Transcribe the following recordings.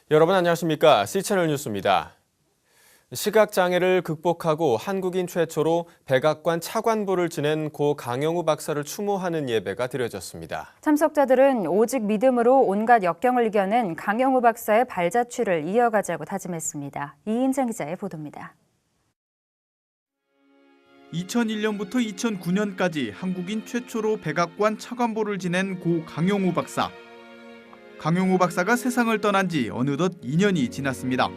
여러분 안녕하십니까? C채널 뉴스입니다. 시각장애를 극복하고 한국인 최초로 백악관 차관보를 지낸 고 강영우 박사를 추모하는 예배가 드려졌습니다. 참석자들은 오직 믿음으로 온갖 역경을 이겨낸 강영우 박사의 발자취를 이어가자고 다짐했습니다. 이인정 기자의 보도입니다. 2001년부터 2009년까지 한국인 최초로 백악관 차관보를 지낸 고 강영우 박사. 강영우 박사가 세상을 떠난 지 어느덧 2년이 지났습니다.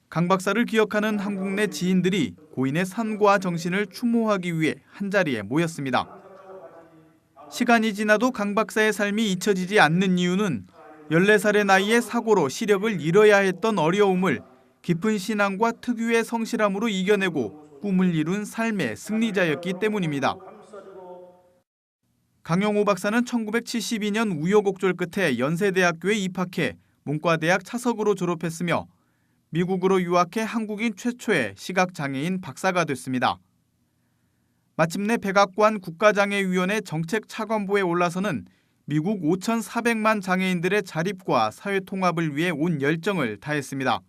강 박사를 기억하는 한국 내 지인들이 고인의 삶과 정신을 추모하기 위해 한자리에 모였습니다. 시간이 지나도 강 박사의 삶이 잊혀지지 않는 이유는 14살의 나이에 사고로 시력을 잃어야 했던 어려움을 깊은 신앙과 특유의 성실함으로 이겨내고 꿈을 이룬 삶의 승리자였기 때문입니다. 강영우 박사는 1972년 우여곡절 끝에 연세대학교에 입학해 문과대학 차석으로 졸업했으며 미국으로 유학해 한국인 최초의 시각장애인 박사가 됐습니다. 마침내 백악관 국가장애위원회 정책차관보에 올라서는 미국 5,400만 장애인들의 자립과 사회통합을 위해 온 열정을 다했습니다.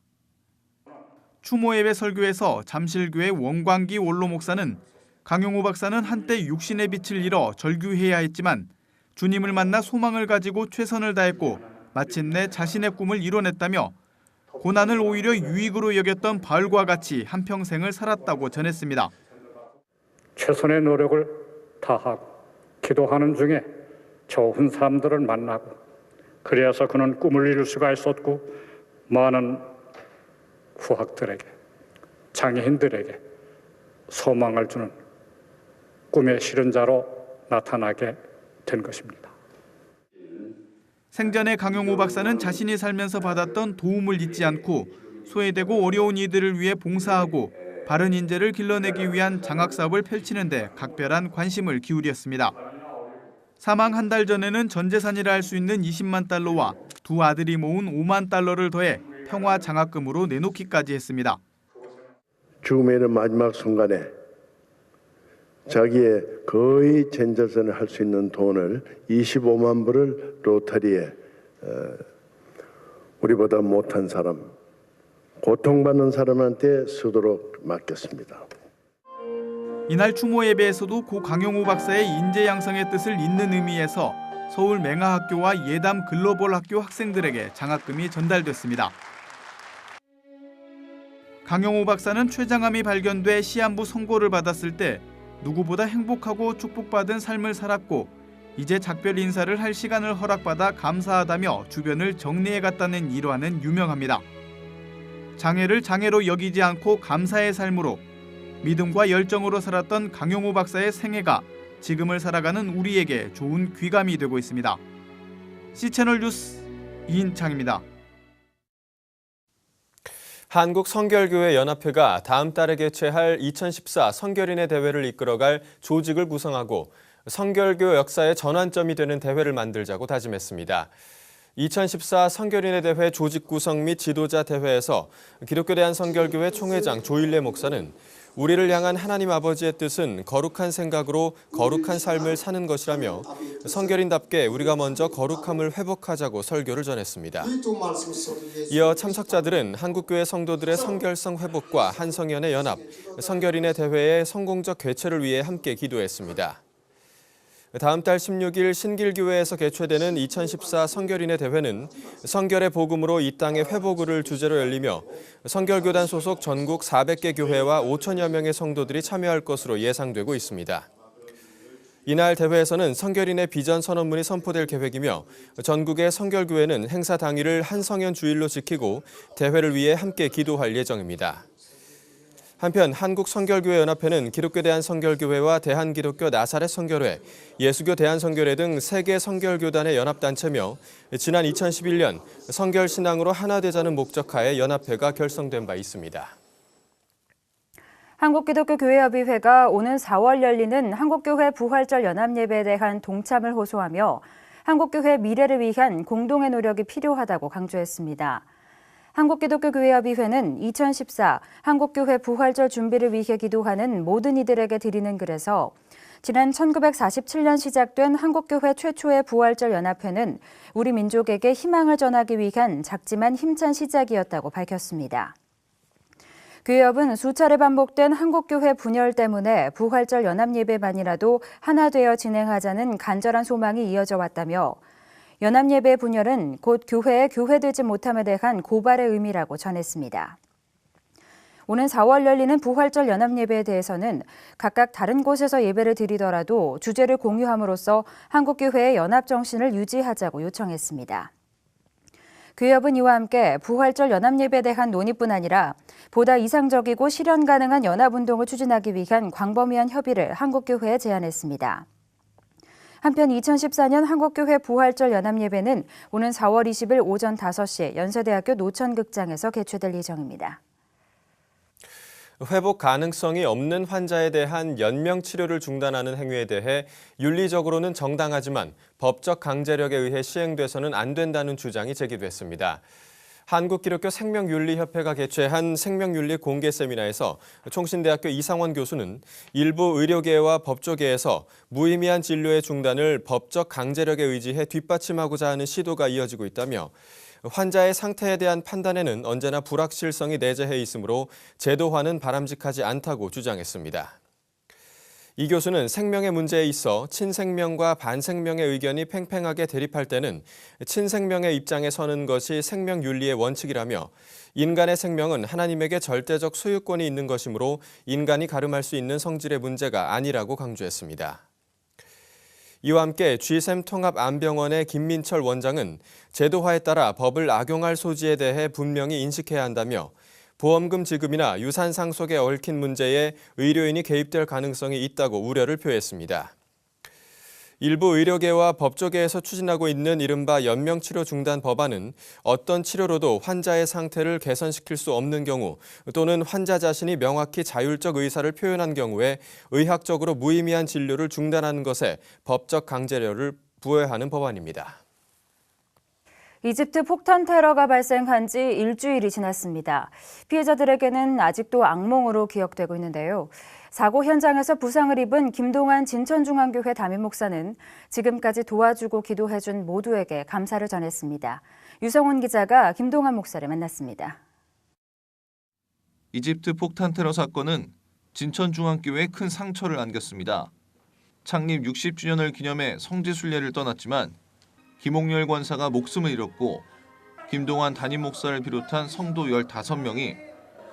추모예배 설교에서 잠실교회 원광기 원로 목사는 강영우 박사는 한때 육신의 빛을 잃어 절규해야 했지만 주님을 만나 소망을 가지고 최선을 다했고 마침내 자신의 꿈을 이뤄냈다며 고난을 오히려 유익으로 여겼던 바울과 같이 한평생을 살았다고 전했습니다. 최선의 노력을 다하고 기도하는 중에 좋은 사람들을 만나고 그래서 그는 꿈을 이룰 수가 있었고 많은 후학들에게 장애인들에게 소망을 주는 꿈의 실현자로 나타나게 된 것입니다. 생전에 강영우 박사는 자신이 살면서 받았던 도움을 잊지 않고 소외되고 어려운 이들을 위해 봉사하고 바른 인재를 길러내기 위한 장학사업을 펼치는 데 각별한 관심을 기울였습니다. 사망 한 달 전에는 전 재산이라 할 수 있는 20만 달러와 두 아들이 모은 5만 달러를 더해 평화 장학금으로 내놓기까지 했습니다. 죽음에 이른 마지막 순간에 자기의 거의 전재산을 할 수 있는 돈을 25만 불을 로터리에 우리보다 못한 사람, 고통받는 사람한테 쓰도록 맡겼습니다. 이날 추모 예배에서도 고 강영우 박사의 인재 양성의 뜻을 잇는 의미에서 서울 맹하학교와 예담 글로벌 학교 학생들에게 장학금이 전달됐습니다. 강영우 박사는 췌장암이 발견돼 시한부 선고를 받았을 때 누구보다 행복하고 축복받은 삶을 살았고 이제 작별 인사를 할 시간을 허락받아 감사하다며 주변을 정리해갔다는 일화는 유명합니다. 장애를 장애로 여기지 않고 감사의 삶으로 믿음과 열정으로 살았던 강영우 박사의 생애가 지금을 살아가는 우리에게 좋은 귀감이 되고 있습니다. C채널 뉴스 이인창입니다. 한국성결교회연합회가 다음 달에 개최할 2014 성결인의 대회를 이끌어갈 조직을 구성하고 성결교 역사의 전환점이 되는 대회를 만들자고 다짐했습니다. 2014 성결인의 대회 조직 구성 및 지도자 대회에서 기독교 대한성결교회 총회장 조일래 목사는 우리를 향한 하나님 아버지의 뜻은 거룩한 생각으로 거룩한 삶을 사는 것이라며 성결인답게 우리가 먼저 거룩함을 회복하자고 설교를 전했습니다. 이어 참석자들은 한국교회 성도들의 성결성 회복과 한성연의 연합, 성결인의 대회의 성공적 개최를 위해 함께 기도했습니다. 다음 달 16일 신길교회에서 개최되는 2014 성결인의 대회는 성결의 복음으로 이 땅의 회복을 주제로 열리며 성결교단 소속 전국 400개 교회와 5천여 명의 성도들이 참여할 것으로 예상되고 있습니다. 이날 대회에서는 성결인의 비전 선언문이 선포될 계획이며 전국의 성결교회는 행사 당일을 한성연 주일로 지키고 대회를 위해 함께 기도할 예정입니다. 한편 한국성결교회연합회는 기독교 대한성결교회와 대한기독교 나사렛 성결회, 예수교 대한성결회 등 3개 성결교단의 연합단체며 지난 2011년 성결신앙으로 하나 되자는 목적하에 연합회가 결성된 바 있습니다. 한국기독교교회협의회가 오는 4월 열리는 한국교회 부활절 연합예배에 대한 동참을 호소하며 한국교회 미래를 위한 공동의 노력이 필요하다고 강조했습니다. 한국기독교교회협의회는 2014 한국교회 부활절 준비를 위해 기도하는 모든 이들에게 드리는 글에서 지난 1947년 시작된 한국교회 최초의 부활절 연합회는 우리 민족에게 희망을 전하기 위한 작지만 힘찬 시작이었다고 밝혔습니다. 교회협은 수차례 반복된 한국교회 분열 때문에 부활절 연합예배만이라도 하나 되어 진행하자는 간절한 소망이 이어져 왔다며 연합예배 분열은 곧 교회에 교회되지 못함에 대한 고발의 의미라고 전했습니다. 오는 4월 열리는 부활절 연합예배에 대해서는 각각 다른 곳에서 예배를 드리더라도 주제를 공유함으로써 한국교회의 연합정신을 유지하자고 요청했습니다. 교회협은 이와 함께 부활절 연합예배에 대한 논의뿐 아니라 보다 이상적이고 실현 가능한 연합운동을 추진하기 위한 광범위한 협의를 한국교회에 제안했습니다. 한편 2014년 한국교회 부활절 연합예배는 오는 4월 20일 오전 5시 연세대학교 노천극장에서 개최될 예정입니다. 회복 가능성이 없는 환자에 대한 연명 치료를 중단하는 행위에 대해 윤리적으로는 정당하지만 법적 강제력에 의해 시행돼서는 안 된다는 주장이 제기됐습니다. 한국기독교 생명윤리협회가 개최한 생명윤리 공개 세미나에서 총신대학교 이상원 교수는 일부 의료계와 법조계에서 무의미한 진료의 중단을 법적 강제력에 의지해 뒷받침하고자 하는 시도가 이어지고 있다며 환자의 상태에 대한 판단에는 언제나 불확실성이 내재해 있으므로 제도화는 바람직하지 않다고 주장했습니다. 이 교수는 생명의 문제에 있어 친생명과 반생명의 의견이 팽팽하게 대립할 때는 친생명의 입장에 서는 것이 생명윤리의 원칙이라며 인간의 생명은 하나님에게 절대적 소유권이 있는 것이므로 인간이 가름할 수 있는 성질의 문제가 아니라고 강조했습니다. 이와 함께 GSM 통합암병원의 김민철 원장은 제도화에 따라 법을 악용할 소지에 대해 분명히 인식해야 한다며 보험금 지급이나 유산 상속에 얽힌 문제에 의료인이 개입될 가능성이 있다고 우려를 표했습니다. 일부 의료계와 법조계에서 추진하고 있는 이른바 연명치료 중단 법안은 어떤 치료로도 환자의 상태를 개선시킬 수 없는 경우 또는 환자 자신이 명확히 자율적 의사를 표현한 경우에 의학적으로 무의미한 진료를 중단하는 것에 법적 강제력을 부여하는 법안입니다. 이집트 폭탄 테러가 발생한 지 일주일이 지났습니다. 피해자들에게는 아직도 악몽으로 기억되고 있는데요. 사고 현장에서 부상을 입은 김동완 진천중앙교회 담임 목사는 지금까지 도와주고 기도해준 모두에게 감사를 전했습니다. 유성훈 기자가 김동완 목사를 만났습니다. 이집트 폭탄 테러 사건은 진천중앙교회에 큰 상처를 안겼습니다. 창립 60주년을 기념해 성지순례를 떠났지만 김옥렬 권사가 목숨을 잃었고 김동완 담임 목사를 비롯한 성도 15명이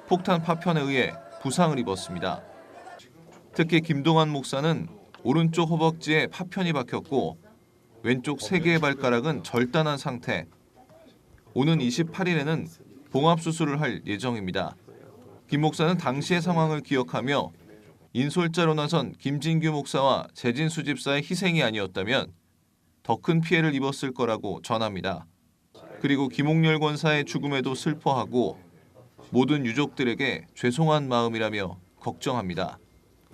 폭탄 파편에 의해 부상을 입었습니다. 특히 김동완 목사는 오른쪽 허벅지에 파편이 박혔고 왼쪽 3개의 발가락은 절단한 상태. 오는 28일에는 봉합수술을 할 예정입니다. 김 목사는 당시의 상황을 기억하며 인솔자로 나선 김진규 목사와 재진수 집사의 희생이 아니었다면 더 큰 피해를 입었을 거라고 전합니다. 그리고 김옥렬 권사의 죽음에도 슬퍼하고 모든 유족들에게 죄송한 마음이라며 걱정합니다.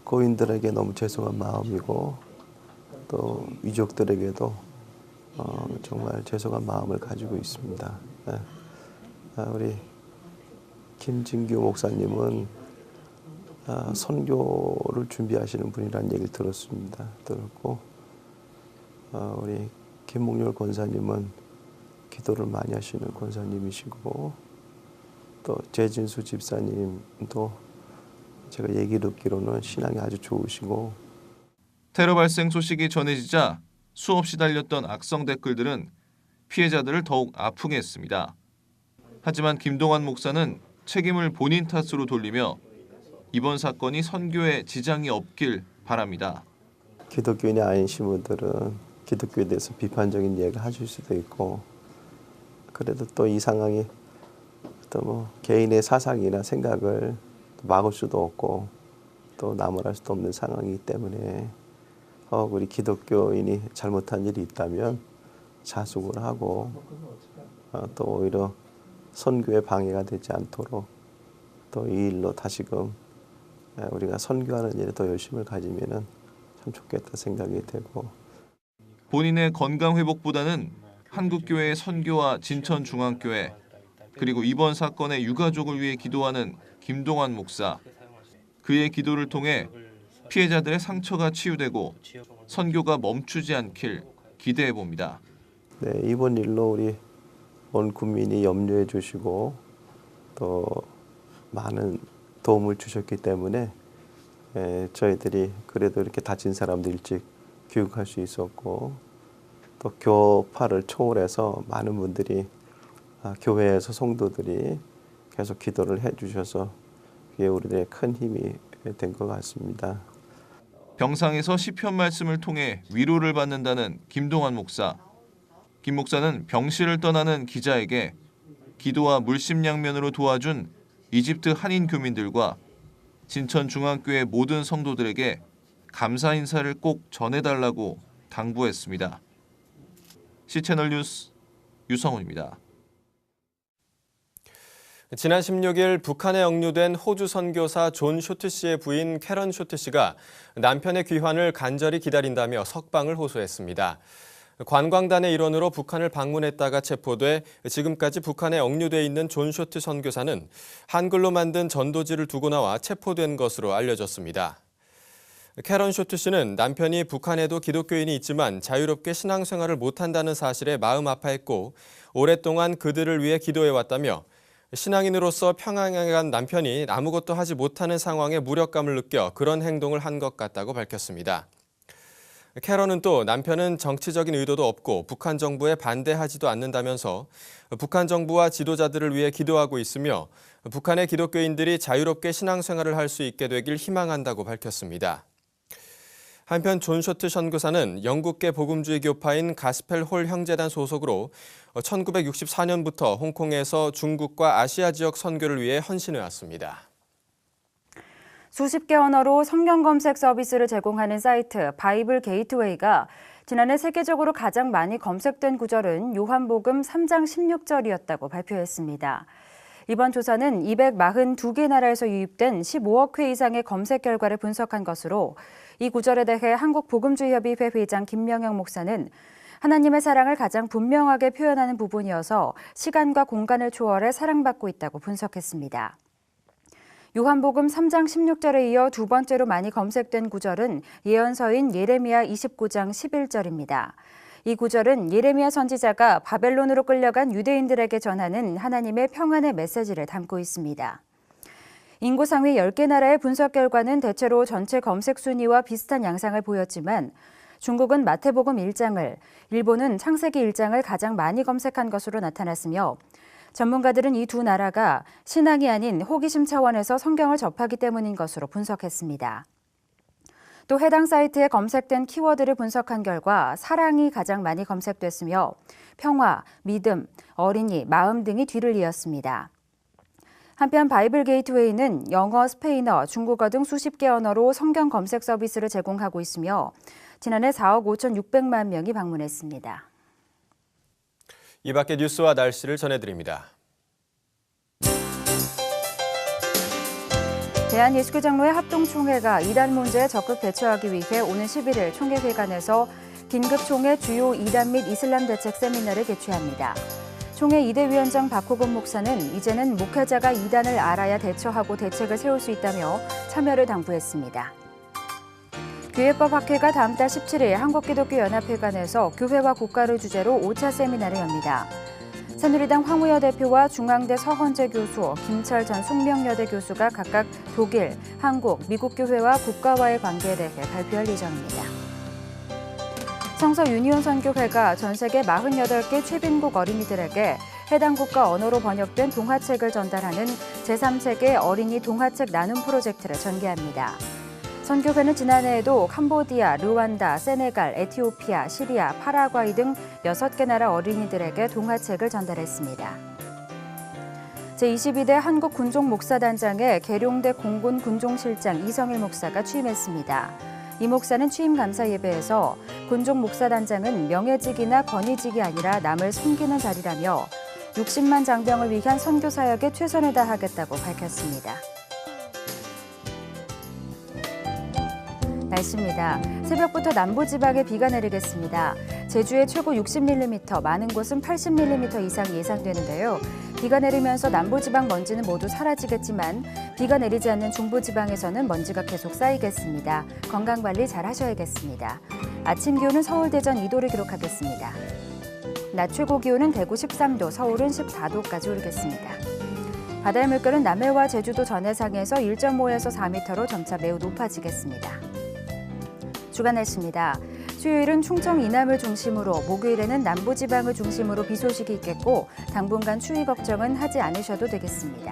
고인들에게 너무 죄송한 마음이고 또 유족들에게도 정말 죄송한 마음을 가지고 있습니다. 우리 김진규 목사님은 선교를 준비하시는 분이라는 얘기를 들었고 우리 김목렬 권사님은 기도를 많이 하시는 권사님이시고 또 재진수 집사님도 제가 얘기 듣기로는 신앙이 아주 좋으시고 테러 발생 소식이 전해지자 수없이 달렸던 악성 댓글들은 피해자들을 더욱 아프게 했습니다. 하지만 김동완 목사는 책임을 본인 탓으로 돌리며 이번 사건이 선교에 지장이 없길 바랍니다. 기독교인이 아니신 분들은 기독교에 대해서 비판적인 이야기를 하실 수도 있고 그래도 또 이 상황이 또 뭐 개인의 사상이나 생각을 막을 수도 없고 또 나무랄 수도 없는 상황이기 때문에 우리 기독교인이 잘못한 일이 있다면 자숙을 하고 또 오히려 선교에 방해가 되지 않도록 또 이 일로 다시금 우리가 선교하는 일에 더 열심을 가지면은 참 좋겠다 생각이 되고 본인의 건강 회복보다는 한국교회의 선교와 진천중앙교회, 그리고 이번 사건의 유가족을 위해 기도하는 김동환 목사, 그의 기도를 통해 피해자들의 상처가 치유되고 선교가 멈추지 않길 기대해 봅니다. 네, 이번 일로 우리 온 국민이 염려해 주시고 또 많은 도움을 주셨기 때문에 저희들이 그래도 이렇게 다친 사람도 일찍 교육할 수 있었고 또 교파를 초월해서 많은 분들이 교회에서 성도들이 계속 기도를 해주셔서 그게 우리들의 큰 힘이 된 것 같습니다. 병상에서 시편 말씀을 통해 위로를 받는다는 김동환 목사. 김 목사는 병실을 떠나는 기자에게 기도와 물심양면으로 도와준 이집트 한인 교민들과 진천중앙교회 모든 성도들에게 감사 인사를 꼭 전해달라고 당부했습니다. C채널 뉴스 유성훈입니다. 지난 16일 북한에 억류된 호주 선교사 존 쇼트 씨의 부인 캐런 쇼트 씨가 남편의 귀환을 간절히 기다린다며 석방을 호소했습니다. 관광단의 일원으로 북한을 방문했다가 체포돼 지금까지 북한에 억류돼 있는 존 쇼트 선교사는 한글로 만든 전도지를 두고 나와 체포된 것으로 알려졌습니다. 캐런 쇼트 씨는 남편이 북한에도 기독교인이 있지만 자유롭게 신앙생활을 못한다는 사실에 마음 아파했고 오랫동안 그들을 위해 기도해왔다며 신앙인으로서 평양에 간 남편이 아무것도 하지 못하는 상황에 무력감을 느껴 그런 행동을 한 것 같다고 밝혔습니다. 캐런은 또 남편은 정치적인 의도도 없고 북한 정부에 반대하지도 않는다면서 북한 정부와 지도자들을 위해 기도하고 있으며 북한의 기독교인들이 자유롭게 신앙생활을 할 수 있게 되길 희망한다고 밝혔습니다. 한편 존 쇼트 선교사는 영국계 복음주의 교파인 가스펠 홀 형제단 소속으로 1964년부터 홍콩에서 중국과 아시아 지역 선교를 위해 헌신해왔습니다. 수십 개 언어로 성경 검색 서비스를 제공하는 사이트 바이블 게이트웨이가 지난해 세계적으로 가장 많이 검색된 구절은 요한복음 3장 16절이었다고 발표했습니다. 이번 조사는 242개 나라에서 유입된 15억 회 이상의 검색 결과를 분석한 것으로 이 구절에 대해 한국복음주의협의회 회장 김명영 목사는 하나님의 사랑을 가장 분명하게 표현하는 부분이어서 시간과 공간을 초월해 사랑받고 있다고 분석했습니다. 요한복음 3장 16절에 이어 두 번째로 많이 검색된 구절은 예언서인 예레미야 29장 11절입니다. 이 구절은 예레미야 선지자가 바벨론으로 끌려간 유대인들에게 전하는 하나님의 평안의 메시지를 담고 있습니다. 인구 상위 10개 나라의 분석 결과는 대체로 전체 검색 순위와 비슷한 양상을 보였지만 중국은 마태복음 1장을, 일본은 창세기 1장을 가장 많이 검색한 것으로 나타났으며 전문가들은 이 두 나라가 신앙이 아닌 호기심 차원에서 성경을 접하기 때문인 것으로 분석했습니다. 또 해당 사이트에 검색된 키워드를 분석한 결과 사랑이 가장 많이 검색됐으며 평화, 믿음, 어린이, 마음 등이 뒤를 이었습니다. 한편 바이블 게이트웨이는 영어, 스페인어, 중국어 등 수십 개 언어로 성경 검색 서비스를 제공하고 있으며 지난해 4억 5,600만 명이 방문했습니다. 이 밖의 뉴스와 날씨를 전해드립니다. 대한예수교장로회 합동총회가 이단 문제에 적극 대처하기 위해 오는 11일 총회회관에서 긴급총회 주요 이단 및 이슬람 대책 세미나를 개최합니다. 총회 이대위원장 박호건 목사는 이제는 목회자가 이단을 알아야 대처하고 대책을 세울 수 있다며 참여를 당부했습니다. 교회법학회가 다음 달 17일 한국기독교연합회관에서 교회와 국가를 주제로 5차 세미나를 엽니다. 새누리당 황우여 대표와 중앙대 서헌재 교수, 김철 전 숙명여대 교수가 각각 독일, 한국, 미국 교회와 국가와의 관계에 대해 발표할 예정입니다. 성서 유니온 선교회가 전 세계 48개 최빈국 어린이들에게 해당 국가 언어로 번역된 동화책을 전달하는 제3세계 어린이 동화책 나눔 프로젝트를 전개합니다. 선교회는 지난해에도 캄보디아, 르완다, 세네갈, 에티오피아, 시리아, 파라과이 등 6개 나라 어린이들에게 동화책을 전달했습니다. 제22대 한국군종목사단장에 계룡대 공군 군종실장 이성일 목사가 취임했습니다. 이 목사는 취임 감사 예배에서 군종목사단장은 명예직이나 권위직이 아니라 남을 섬기는 자리라며 60만 장병을 위한 선교 사역에 최선을 다하겠다고 밝혔습니다. 날씨입니다. 새벽부터 남부지방에 비가 내리겠습니다. 제주에 최고 60mm, 많은 곳은 80mm 이상 예상되는데요. 비가 내리면서 남부지방 먼지는 모두 사라지겠지만 비가 내리지 않는 중부지방에서는 먼지가 계속 쌓이겠습니다. 건강관리 잘 하셔야겠습니다. 아침 기온은 서울, 대전 2도를 기록하겠습니다. 낮 최고 기온은 대구 13도, 서울은 14도까지 오르겠습니다. 바다의 물결은 남해와 제주도 전해상에서 1.5에서 4m로 점차 매우 높아지겠습니다. 주간 날씨입니다. 수요일은 충청 이남을 중심으로, 목요일에는 남부지방을 중심으로 비 소식이 있겠고 당분간 추위 걱정은 하지 않으셔도 되겠습니다.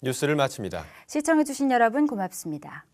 뉴스를 마칩니다. 시청해주신 여러분 고맙습니다.